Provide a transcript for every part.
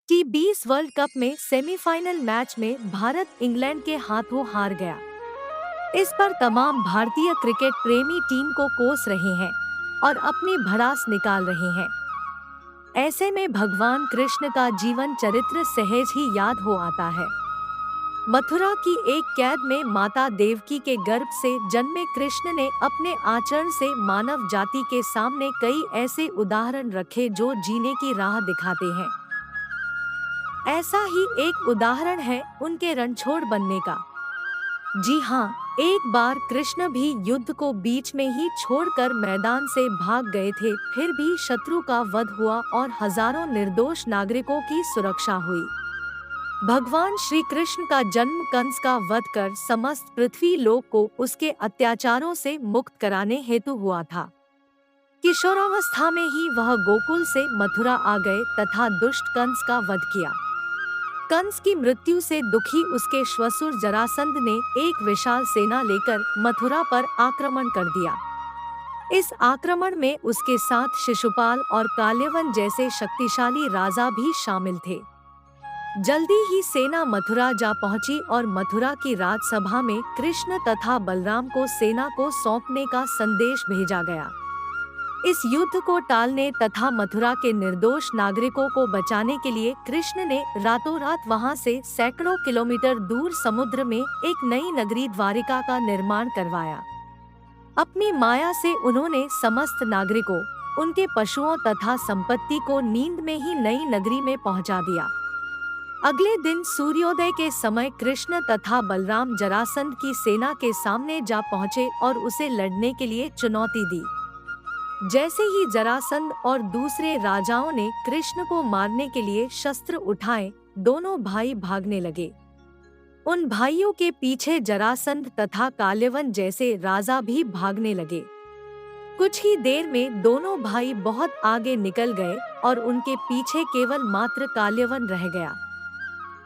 T20 world cup में semifinal match में Bharat England के हाथों हार गया। इस पर तमाम भारतीय क्रिकेट प्रेमी टीम को कोस रहे हैं और अपनी भड़ास निकाल रहे हैं। ऐसे में भगवान कृष्ण का जीवन चरित्र सहज ही याद हो आता है। मथुरा की एक कैद में माता देवकी के गर्भ से जन्मे कृष्ण ने अपने आचरण से मानव जाति के सामने कई ऐसे उदाहरण रखे जो जीने की राह दिखाते हैं। ऐसा ही एक उदाहरण है उनके रणछोड़ बनने का। जी हाँ, एक बार कृष्ण भी युद्ध को बीच में ही छोड़कर मैदान से भाग गए थे, फिर भी शत्रु का वध हुआ और हजारों निर्दोष नागरिकों की सुरक्षा हुई। भगवान श्री कृष्ण का जन्म कंस का वध कर समस्त पृथ्वी लोक को उसके अत्याचारों से मुक्त कराने हेतु हुआ था। किशोरावस्था में ही वह गोकुल से मथुरा आ गए तथा दुष्ट कंस का वध किया। कंस की मृत्यु से दुखी उसके श्वशुर जरासंध ने एक विशाल सेना लेकर मथुरा पर आक्रमण कर दिया। इस आक्रमण में उसके साथ शिशुपाल और काल्यवन जैसे शक्तिशाली राजा भी शामिल थे। जल्दी ही सेना मथुरा जा पहुंची और मथुरा की राजसभा में कृष्ण तथा बलराम को सेना को सौंपने का संदेश भेजा गया। इस युद्ध को टालने तथा मथुरा के निर्दोष नागरिकों को बचाने के लिए कृष्ण ने रातों रात वहां से सैकड़ों किलोमीटर दूर समुद्र में एक नई नगरी द्वारिका का निर्माण करवाया। अपनी माया से उन्होंने समस्त नागरिकों, उनके पशुओं तथा संपत्ति को नींद में ही नई नगरी में पहुंचा दिया। अगले दिन सूर्योदय के समय कृष्ण तथा बलराम जरासंध की सेना के सामने जा पहुंचे और उसे लड़ने के लिए चुनौती दी। जैसे ही जरासंध और दूसरे राजाओं ने कृष्ण को मारने के लिए शस्त्र उठाए, दोनों भाई भागने लगे। उन भाइयों के पीछे जरासंध तथा काल्यवन जैसे राजा भी भागने लगे। कुछ ही देर में दोनों भाई बहुत आगे निकल गए और उनके पीछे केवल मात्र काल्यवन रह गया।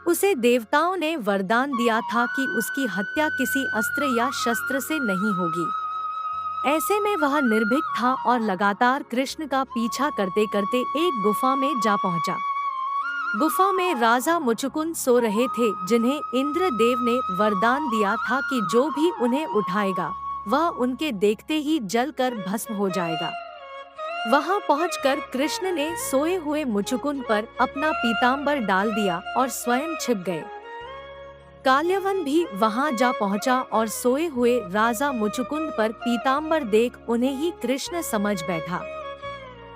उसे देवताओं ने वरदान दिया था कि उसकी हत्या किसी अस्त्र या शस्त्र से नहीं होगी। ऐसे में वह निर्भीक था और लगातार कृष्ण का पीछा करते करते एक गुफा में जा पहुंचा। गुफा में राजा मुचुकुंद सो रहे थे, जिन्हें इंद्रदेव ने वरदान दिया था कि जो भी उन्हें उठाएगा वह उनके देखते ही जलकर भस्म हो जाएगा। वहां पहुंचकर कृष्ण ने सोए हुए मुचुकुंद पर अपना पीतांबर डाल दिया और स्वयं छिप गए। काल्यवन भी वहां जा पहुंचा और सोए हुए राजा मुचुकुंद पर पीतांबर देख उन्हें ही कृष्ण समझ बैठा।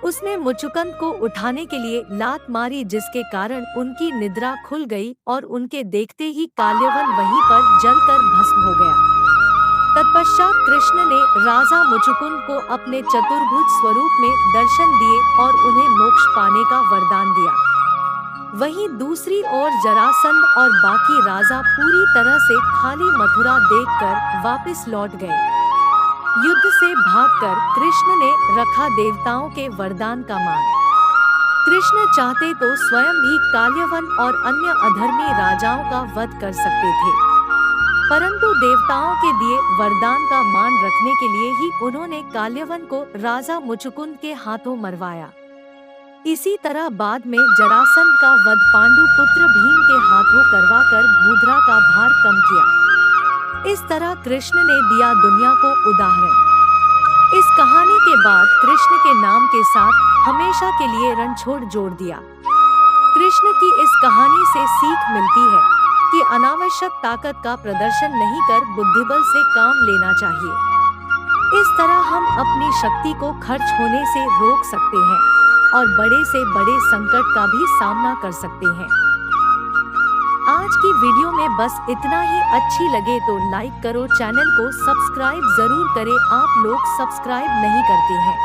उसने मुचुकुंद को उठाने के लिए लात मारी, जिसके कारण उनकी निद्रा खुल गई और उनके देखते ही काल्यवन वहीं पर जलकर भस्म हो गया। तत्पश्चात कृष्ण ने राजा मुचुकुंद को अपने चतुर्भुज स्वरूप में दर्शन दिए और उन्हें मोक्ष पाने का वरदान दिया। वहीं दूसरी ओर जरासंध और बाकी राजा पूरी तरह से खाली मथुरा देखकर वापस लौट गए। युद्ध से भागकर कृष्ण ने रखा देवताओं के वरदान का मान। कृष्ण चाहते तो स्वयं भी काल्यवन और अन्य अधर्मी राजाओं का वध कर सकते थे, परंतु देवताओं के दिए वरदान का मान रखने के लिए ही उन्होंने काल्यवन को राजा मुचुकुंद के हाथों मरवाया। इसी तरह बाद में जरासंध का वध पांडु पुत्र भीम के हाथों करवाकर भूधरा का भार कम किया। इस तरह कृष्ण ने दिया दुनिया को उदाहरण। इस कहानी के बाद कृष्ण के नाम के साथ हमेशा के लिए रणछोड़ जोड़ दिया। कृष्ण की इस कहानी से सीख मिलती है कि अनावश्यक ताकत का प्रदर्शन नहीं कर बुद्धिबल से काम लेना चाहिए। इस तरह हम अपनी शक्ति को खर्च होने से रोक सकते हैं और बड़े से बड़े संकट का भी सामना कर सकते हैं। आज की वीडियो में बस इतना ही। अच्छी लगे तो लाइक करो, चैनल को सब्सक्राइब जरूर करें। आप लोग सब्सक्राइब नहीं करते हैं।